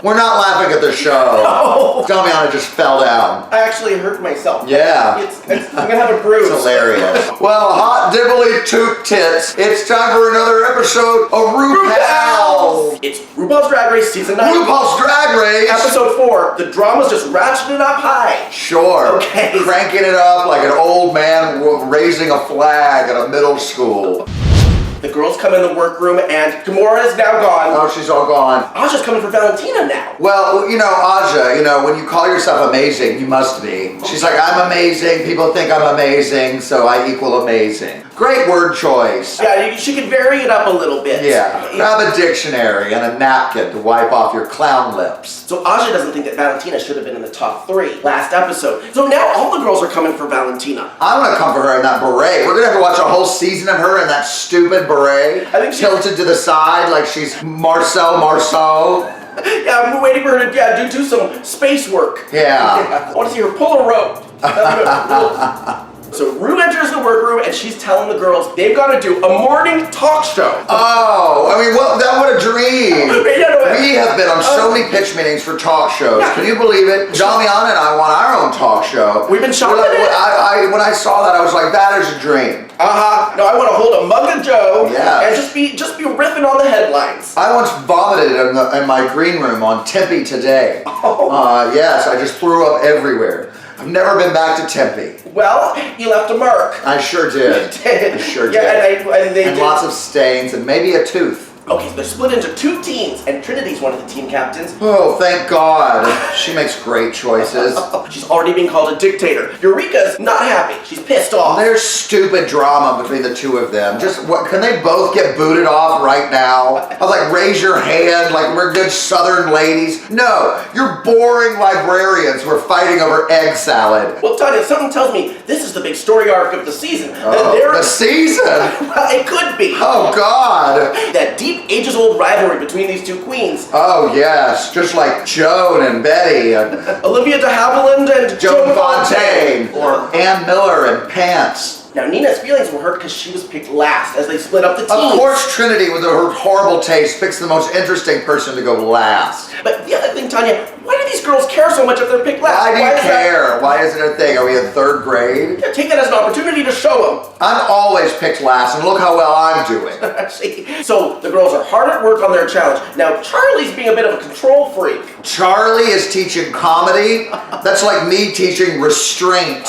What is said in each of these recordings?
We're not laughing at the show. No. Damiana just fell down. I actually hurt myself. Yeah. I'm gonna have a bruise. It's hilarious. Well, hot dibbly toot tits. It's time for another episode of RuPals. It's RuPaul's Drag Race Season 9. RuPaul's Drag Race. Episode 4. The drama's just ratcheted up high. Sure. Okay. Cranking it up like an old man raising a flag at a middle school. The girls come in the workroom and Gamora is now gone. Oh, she's all gone. Aja's coming for Valentina now. Well, you know, Aja, when you call yourself amazing, you must be. She's like, I'm amazing, people think I'm amazing, so I equal amazing. Great word choice. Yeah, she could vary it up a little bit. Yeah, grab a dictionary and a napkin to wipe off your clown lips. So Aja doesn't think that Valentina should have been in the top 3 last episode. So now all the girls are coming for Valentina. I want to come for her in that beret. We're going to have to watch a whole season of her in that stupid beret. I think tilted to the side like she's Marceau. Yeah, I'm waiting for her to do some space work. Yeah. I want to see her pull a rope. So Ru enters the workroom and she's telling the girls they've got to do a morning talk show. Oh, I mean, what a dream. We have been on so many pitch meetings for talk shows. Yeah. Can you believe it? Damiana and I want our own talk show. We've been shopping it. When I saw that, I was like, that is a dream. No, I want to hold a mug of Joe Yeah. and just be riffing on the headlines. I once vomited in my green room on Tempe today. Oh. Yes, I just threw up everywhere. I've never been back to Tempe. Well, you left a mark. I sure did. You did. I sure Yeah, did. and they and did. lots of stains and maybe a tooth. Okay, so they're split into 2 teams, and Trinity's one of the team captains. Oh, thank God. She makes great choices. She's already being called a dictator. Eureka's not happy. She's pissed off. There's stupid drama between the two of them. Can they both get booted off right now? I was like, raise your hand like we're good Southern ladies. No, you're boring librarians who are fighting over egg salad. Well, Tanya, something tells me this is the big story arc of the season. Oh, the season? Well, it could be. Oh, God. That deep, ages-old rivalry between these 2 queens. Oh, yes. Just like Joan and Betty and Olivia de Havilland and Joan Fontaine. Or Ann Miller and Pants. Now, Nina's feelings were hurt because she was picked last as they split up the teams. Of course, Trinity, with her horrible taste, picks the most interesting person to go last. But the other thing, Tanya, why do these girls care so much if they're picked last? Why do you care? Why is it a thing? Are we in 3rd grade? Yeah, take that as an opportunity to show them. I'm always picked last, and look how well I'm doing. So the girls are hard at work on their challenge. Now, Charlie's being a bit of a control freak. Charlie is teaching comedy. That's like me teaching restraint.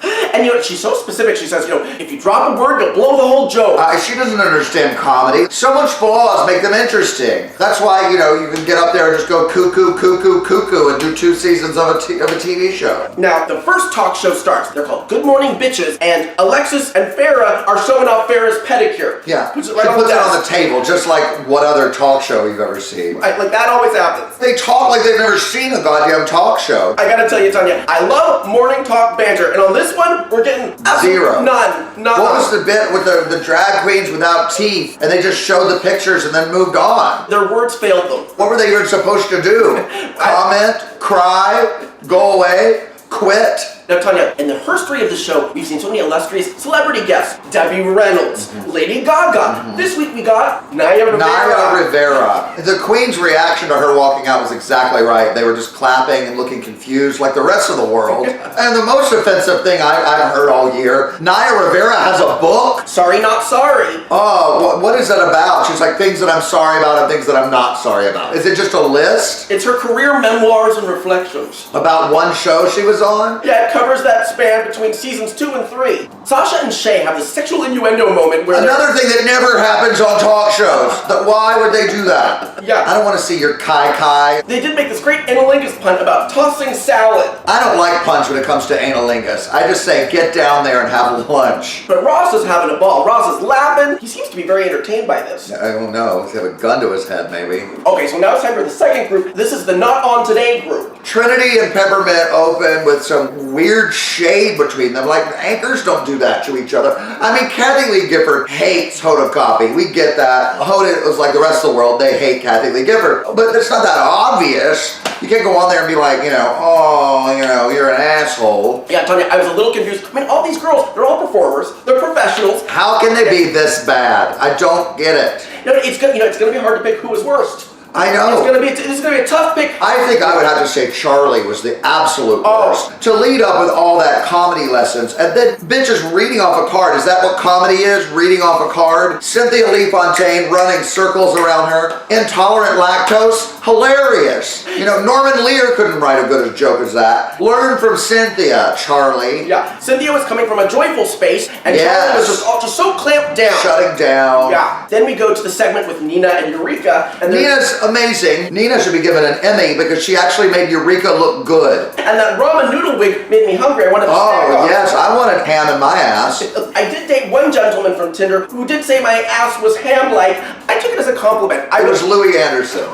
And she's so specific. She says, if you drop a word, you'll blow the whole joke. She doesn't understand comedy. So much flaws make them interesting. That's why, you can get up there and just go cuckoo, cuckoo, cuckoo and do 2 seasons of a TV show. Now, the first talk show starts. They're called Good Morning Bitches, and Alexis and Farrah are showing off Farrah's pedicure. Yeah, Puts she it right puts it on on the table, just like what other talk show you've ever seen. Right, like that always happens. They talk like they've never seen a goddamn talk show. I gotta tell you, Tanya, I love morning talk banter, and on this one, we're getting 0. None. What was the bit with the drag queens without teeth, and they just showed the pictures and then moved on? Their words failed them. What were they even supposed to do? Comment, cry, go away, quit? Now, Tanya, in the history of the show, we've seen so many illustrious celebrity guests. Debbie Reynolds, Lady Gaga. This week we got Naya Rivera. The Queen's reaction to her walking out was exactly right. They were just clapping and looking confused like the rest of the world. And the most offensive thing I've heard all year, Naya Rivera has a book? Sorry, Not Sorry. Oh, what is that about? She's like, things that I'm sorry about and things that I'm not sorry about. Is it just a list? It's her career memoirs and reflections. About one show she was on? Yeah, it covers that span between seasons 2 and 3. Sasha and Shay have this sexual innuendo moment where another thing that never happens on talk shows. Why would they do that? Yeah. I don't want to see your kai. They did make this great analingus pun about tossing salad. I don't like puns when it comes to analingus. I just say, get down there and have lunch. But Ross is having a ball. Ross is laughing. He seems to be very entertained by this. I don't know. He's got a gun to his head, maybe. Okay, so now it's time for the second group. This is the Not On Today group. Trinity and Peppermint open with some weird shade between them. Like, anchors don't do that to each other. I mean, Kathy Lee Gifford hates Hoda Kotb. We get that. Hoda was like the rest of the world. They hate Kathy Lee Gifford. But it's not that obvious. You can't go on there and be like, you're an asshole. Yeah, Tanya, I was a little confused. I mean, all these girls, they're all performers. They're professionals. How can they be this bad? I don't get it. It's gonna be hard to pick who is worst. I know. This is gonna be a tough pick. I think I would have to say Charlie was the absolute worst. To lead up with all that comedy lessons, and then bitches reading off a card. Is that what comedy is? Reading off a card? Cynthia Lee Fontaine running circles around her. Intolerant lactose? Hilarious. You know, Norman Lear couldn't write a good joke as that. Learn from Cynthia, Charlie. Yeah, Cynthia was coming from a joyful space, and Charlie was just so clamped down. Shutting down. Yeah. Then we go to the segment with Nina and Eureka. And Nina's amazing. Nina should be given an Emmy because she actually made Eureka look good. And that ramen noodle wig made me hungry. I wanted to snack on. Yes, I wanted ham in my ass. I did date one gentleman from Tinder who did say my ass was ham-like. I took it as a compliment. It was Louis Anderson.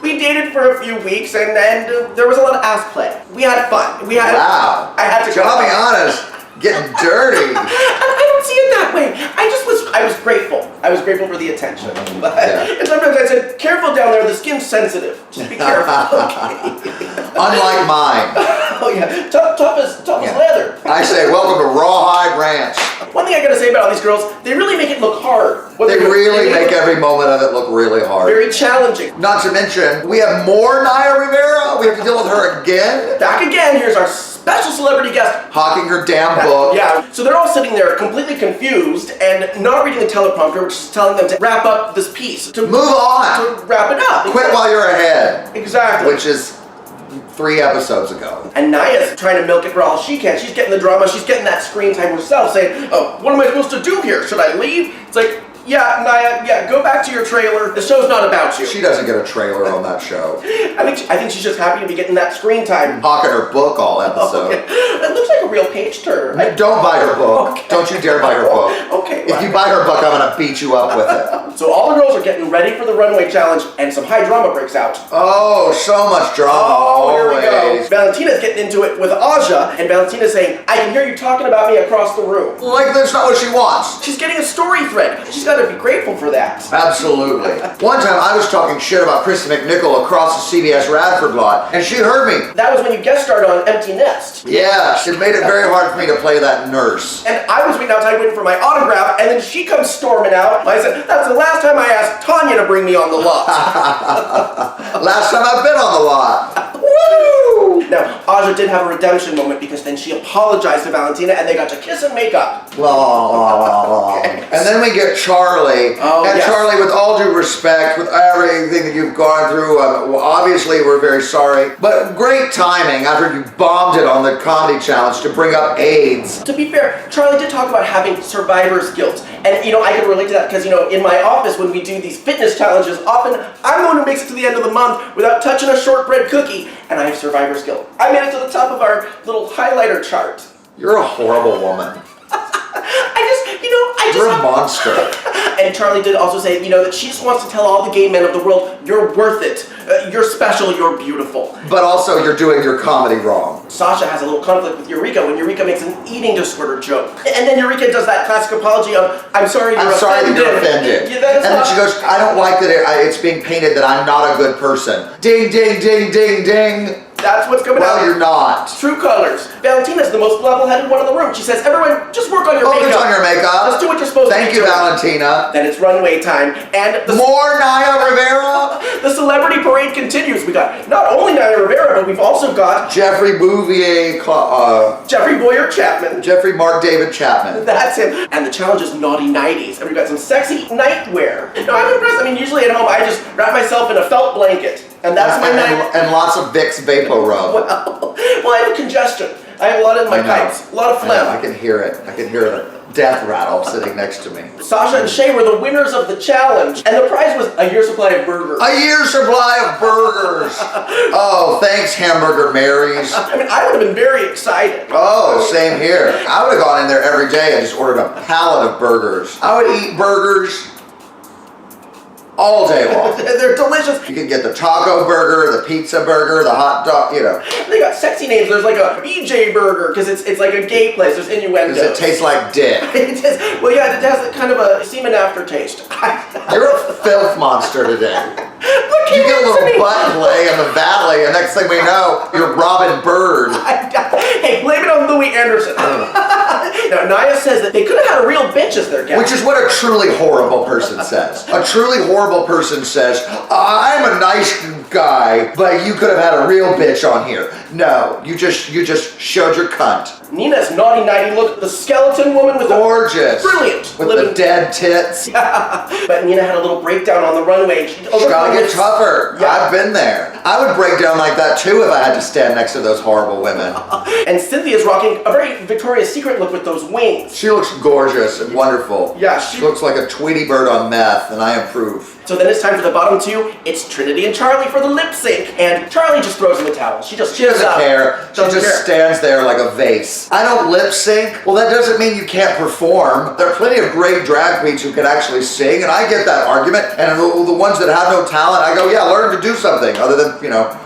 We dated for a few weeks, and there was a lot of ass play. We had fun. Wow. I had to go. I'll be honest, getting dirty. I don't see it that way. I was grateful. I was grateful for the attention. And sometimes I said, careful down there, the skin's sensitive. Just be careful. Okay. Unlike mine. Oh yeah, tough as leather. I say, welcome to Rawhide Ranch. One thing I gotta say about all these girls, they really make it look hard. They really make every moment of it look really hard. Very challenging. Not to mention, we have more Naya Rivera. We have to deal with her again. Back again, here's our special celebrity guest. Hawking her damn book. Yeah, so they're all sitting there completely confused and not reading the teleprompter, which is telling them to wrap up this piece. To move on. To wrap it up. Quit while you're ahead. Exactly. Which is 3 episodes ago. And Naya's trying to milk it for all she can. She's getting the drama, she's getting that screen time herself, saying, oh, what am I supposed to do here? Should I leave? It's like, yeah, Naya, go back to your trailer. The show's not about you. She doesn't get a trailer on that show. I think she's just happy to be getting that screen time. Hawking her book all episode. Okay. It looks like a real page turner. Don't buy her book. Okay. Don't you dare buy her book. Okay. If you buy her book, I'm gonna beat you up with it. So all the girls are getting ready for the runway challenge, and some high drama breaks out. Oh, so much drama. Oh, here we always. go. Valentina's getting into it with Aja, and Valentina's saying, I can hear you talking about me across the room. Like that's not what she wants. She's getting a story thread. She's got to be grateful for that. Absolutely. One time I was talking shit about Kristen McNichol across the CBS Radford lot, and she heard me. That was when you guest starred on Empty Nest. Yes, it made it very hard for me to play that nurse. And I was waiting outside waiting for my autograph, and then she comes storming out. I said, that's the last time I asked Tanya to bring me on the lot. Last time I've been on the lot. Woo! Now, Aja did have a redemption moment because then she apologized to Valentina and they got to kiss and make up. Okay. And then we get Charlie. Oh, and yes. Charlie, with all due respect, with everything that you've gone through, obviously we're very sorry. But great timing after you bombed it on the comedy challenge to bring up AIDS. To be fair, Charlie did talk about having survivor's guilt. And, I can relate to that because, in my office when we do these fitness challenges, often I'm the one who makes it to the end of the month without touching a shortbread cookie, and I have survivor's guilt. I made it to the top of our little highlighter chart. You're a horrible woman. You're a monster. And Charlie did also say, that she just wants to tell all the gay men of the world, you're worth it. You're special, you're beautiful. But also, you're doing your comedy wrong. Sasha has a little conflict with Eureka when Eureka makes an eating disorder joke. And then Eureka does that classic apology of, I'm sorry you're offended. That you're offended. Yeah, and then she goes, I don't like that it's being painted that I'm not a good person. Ding, ding, ding, ding, ding. That's what's coming out. Well, you're not. True colors. Valentina's the most level-headed one in the room. She says, everyone, just work on your makeup. Focus on your makeup. Just do what you're supposed to do. Thank you, Valentina. Then it's runway time. And more Naya Rivera. The celebrity parade continues. We got not only Naya Rivera, but we've also got Jeffrey Bouvier, Jeffrey Boyer Chapman. Jeffrey Mark David Chapman. That's him. And the challenge is Naughty Nighties. And we've got some sexy nightwear. No, I'm impressed. Usually at home, I just wrap myself in a felt blanket. And that's my night. And lots of Vicks Vapor Rub. Well, I have congestion. I have a lot in my pipes. A lot of phlegm. I can hear it. I can hear the death rattle sitting next to me. Sasha and Shay were the winners of the challenge. And the prize was a year's supply of burgers. A year's supply of burgers. Oh, thanks, Hamburger Mary's. I would have been very excited. Oh, same here. I would have gone in there every day and just ordered a pallet of burgers. I would eat burgers all day long. They're delicious. You can get the taco burger, the pizza burger, the hot dog, They got sexy names. There's like a BJ burger because it's like a gay place. There's innuendo. Because it tastes like dick. It has kind of a semen aftertaste. You're a filth monster today. Look, you get a little butt play in the valley, and next thing we know, you're Robin Bird. Hey, blame it on Louis Anderson. Now, Naya says that they could have had a real bitch as their guest. Which is what a truly horrible person says. A truly horrible person says, I'm a nice guy, but you could have had a real bitch on here. No, you just showed your cunt. Nina's naughty nighty look, the skeleton woman with Gorgeous. Brilliant. With the dead tits. But Nina had a little breakdown on the runway. She gotta get tougher. Yeah. I've been there. I would break down like that too if I had to stand next to those horrible women. And Cynthia's rocking a very Victoria's Secret look with those wings. She looks gorgeous and wonderful. Yeah, she looks like a Tweety bird on meth, and I approve. So then it's time for the bottom two. It's Trinity and Charlie for the lip sync. And Charlie just throws in the towel. She doesn't care. She just stands there like a vase. I don't lip sync. Well, that doesn't mean you can't perform. There are plenty of great drag queens who can actually sing, and I get that argument. And the ones that have no talent, I go, yeah, learn to do something other than,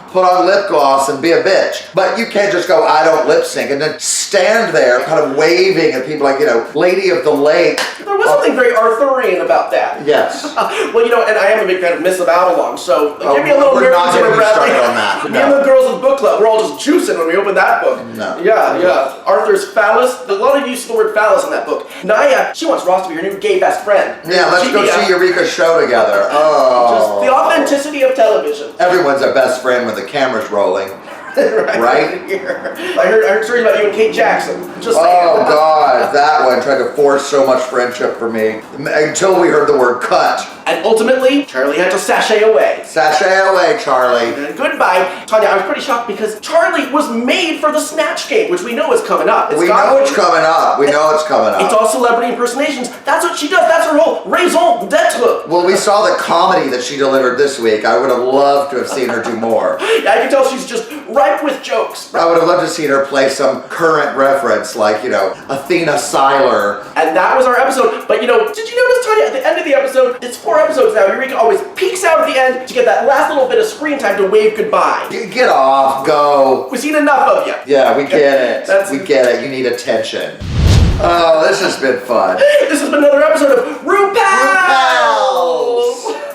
put on lip gloss and be a bitch. But you can't just go, I don't lip sync, and then stand there kind of waving at people like, Lady of the Lake. There was something very Arthurian about that. Yes. Well, and I am a big fan of Miss of Avalon, so give me a little we're not Mary getting started on that. Me and the girls of book club, we're all just juicing when we open that book. No. Yeah. Arthur's phallus. A lot of you use the word phallus in that book. Naya, she wants Ross to be her new gay best friend. Yeah, let's go see Eureka's show together. Oh. Just the authenticity of television. Everyone's a best friend when the camera's rolling. Right? I heard stories about you and Kate Jackson. Just saying. Oh God, that one tried to force so much friendship for me until we heard the word cut. And ultimately, Charlie had to sashay away. Sashay away, Charlie. And goodbye. Tanya, I was pretty shocked because Charlie was made for the Snatch Game, which we know is coming up. We know it's coming up. It's all celebrity impersonations. That's what she does. That's her whole raison d'etre. Well, we saw the comedy that she delivered this week. I would have loved to have seen her do more. Yeah, I can tell she's just ripe with jokes. I would have loved to see her play some current reference like, Athena Seiler. And that was our episode. But, did you notice, Tanya, at the end of the episode, it's 4 episodes now, Eureka always peeks out at the end to get that last little bit of screen time to wave goodbye. Get off, go. We've seen enough of you. Yeah, we get it. We get it. You need attention. Oh, this has been fun. This has been another episode of RuPals!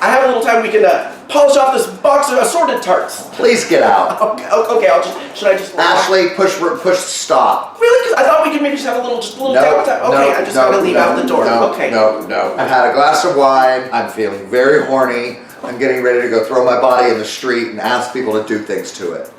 I have a little time we can polish off this box of assorted tarts. Please get out. Okay, should I just... Ashley, push stop. Really? Because I thought we could maybe just have a little time. Okay, I'm just going to leave out the door. No. I've had a glass of wine. I'm feeling very horny. I'm getting ready to go throw my body in the street and ask people to do things to it.